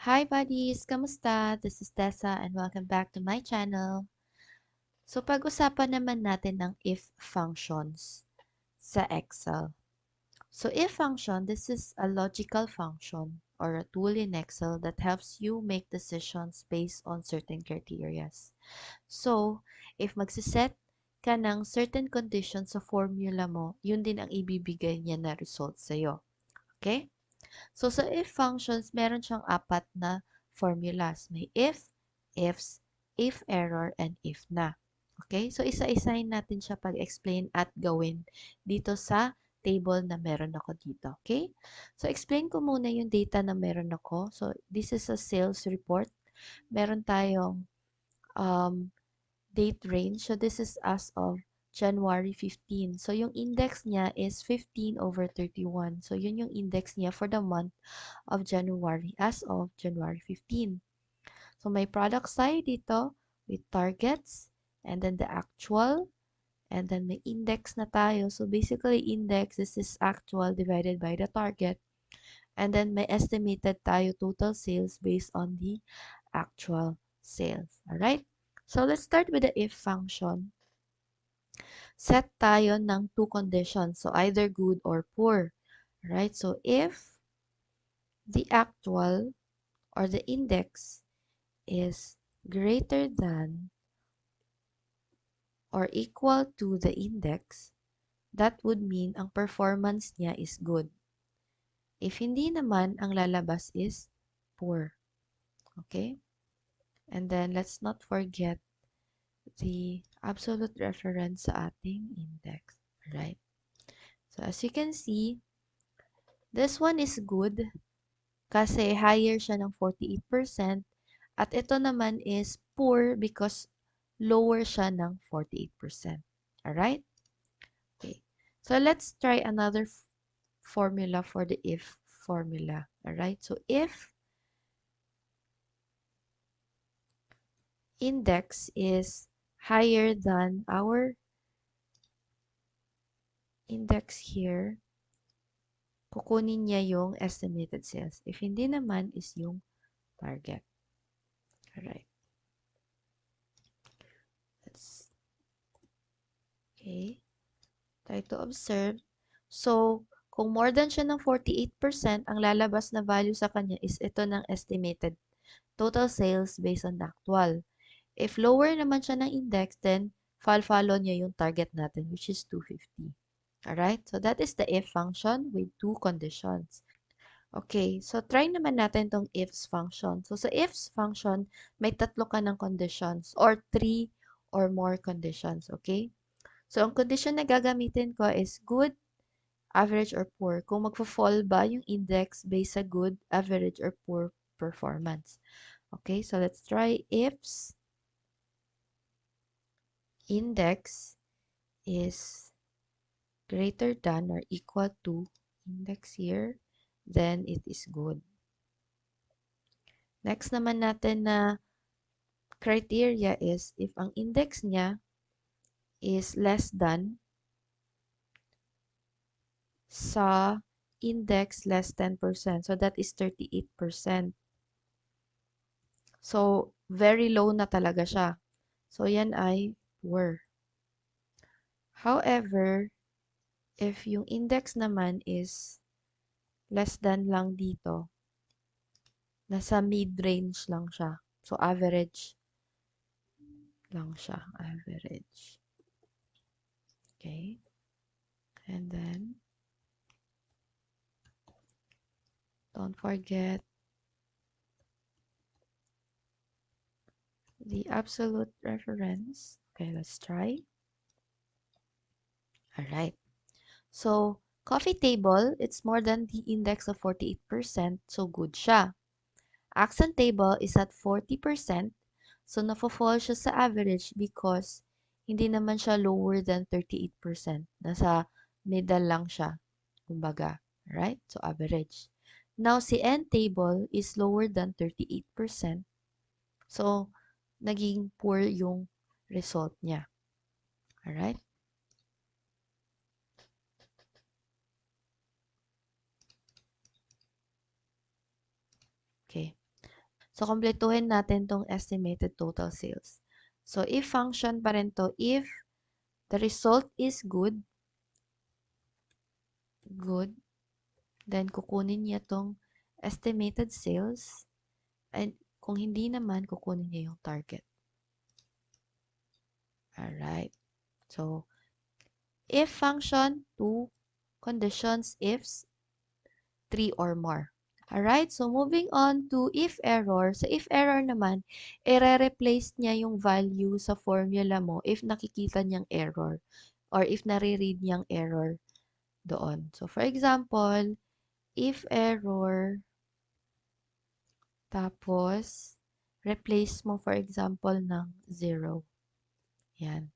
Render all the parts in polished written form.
Hi buddies! Kamusta? This is Tessa and welcome back to my channel. So pag-usapan naman natin ng if functions sa Excel. So if function, this is a logical function or a tool in Excel that helps you make decisions based on certain criteria. So if magsiset ka ng certain conditions sa formula mo, yun din ang ibibigay niya na result sa'yo. Okay? So, sa if functions, meron siyang apat na formulas. May if, ifs, if error, and if na. Okay? So, isa-isahin natin siya pag-explain at gawin dito sa table na meron ako dito. Okay? So, explain ko muna yung data na meron ako. So, this is a sales report. Meron tayong um, date range. So, this is as of January 15. So, yung index niya is 15/31. So, yun yung index niya for the month of January as of January 15. So, may products tayo dito with targets and then the actual and then may index na tayo. So, basically, index, this is actual divided by the target. And then may estimated tayo total sales based on the actual sales. Alright? So, let's start with the if function. Set tayo ng two conditions. So, either good or poor. Alright? So, if the actual or the index is greater than or equal to the index, that would mean ang performance niya is good. If hindi naman, ang lalabas is poor. Okay? And then, let's not forget the absolute reference sa ating index. Right? So, as you can see, this one is good kasi higher siya ng 48%. At ito naman is poor because lower siya ng 48%. Alright? Okay. So, let's try another formula for the if formula. Alright? So, if index is higher than our index here, kukunin niya yung estimated sales. If hindi naman, is yung target. Alright. Okay. Try to observe. So, kung more than siya ng 48%, ang lalabas na value sa kanya is ito ng estimated total sales based on the actual. If lower naman siya ng index, then follow niya yung target natin, which is 250. Alright? So, that is the if function with two conditions. Okay, so try naman natin tong ifs function. So, sa ifs function, may tatlo ka ng conditions or three or more conditions. Okay? So, ang condition na gagamitin ko is good, average, or poor. Kung magfo-fall ba yung index based sa good, average, or poor performance. Okay, so let's try ifs index is greater than or equal to index here, then it is good. Next naman natin na criteria is if ang index niya is less than sa index less 10%. So, that is 38%. So, very low na talaga siya. So, yan ay poor. However, if yung index naman is less than lang dito, nasa mid-range lang siya. So, average lang siya. Average. Okay. And then, don't forget the absolute reference. Okay, let's try. Alright. So, coffee table, it's more than the index of 48%. So, good siya. Accent table is at 40%. So, nafo-fall siya sa average because hindi naman siya lower than 38%. Nasa middle lang siya. Kumbaga. Right? So, average. Now, si end table is lower than 38%. So, naging poor yung result niya. Alright? Okay. So, kumpletuhin natin tong estimated total sales. So, if function pa rin to, if the result is good, then kukunin niya tong estimated sales. And kung hindi naman, kukunin niya yung target. Alright. So, if function, two conditions, ifs, three or more. Alright, so moving on to if error. Sa if error naman, i-replace niya yung value sa formula mo if nakikita niyang error or if nare-read niyang error doon. So, for example, if error, tapos, replace mo for example ng 0. Yan.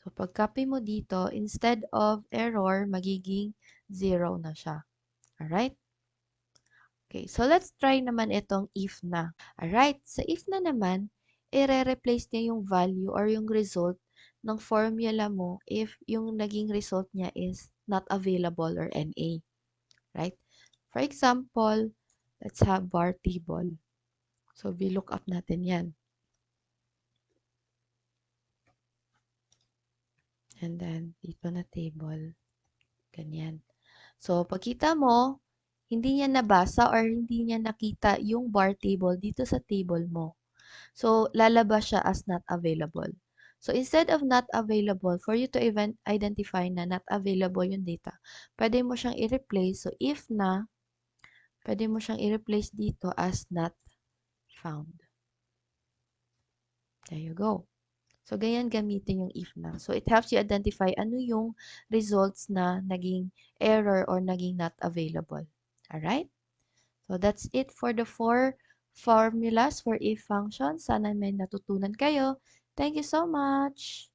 So, pag copy mo dito, instead of error, magiging 0 na siya. Alright? Okay, so let's try naman itong if na. Alright, sa if na naman, i-replace niya yung value or yung result ng formula mo if yung naging result niya is not available or NA. Right? For example, let's have bar table. So, VLOOKUP natin yan. And then, dito na table. Ganyan. So, pagkita mo, hindi niya nabasa or hindi niya nakita yung bar table dito sa table mo. So, lalabas siya as not available. So, instead of not available, for you to even identify na not available yung data, pwede mo siyang i-replace. So, if na, pwede mo siyang i-replace dito as not found. There you go. So, ganyan gamitin yung if na. So, it helps you identify ano yung results na naging error or naging not available. Alright? So, that's it for the 4 formulas for if function. Sana may natutunan kayo. Thank you so much!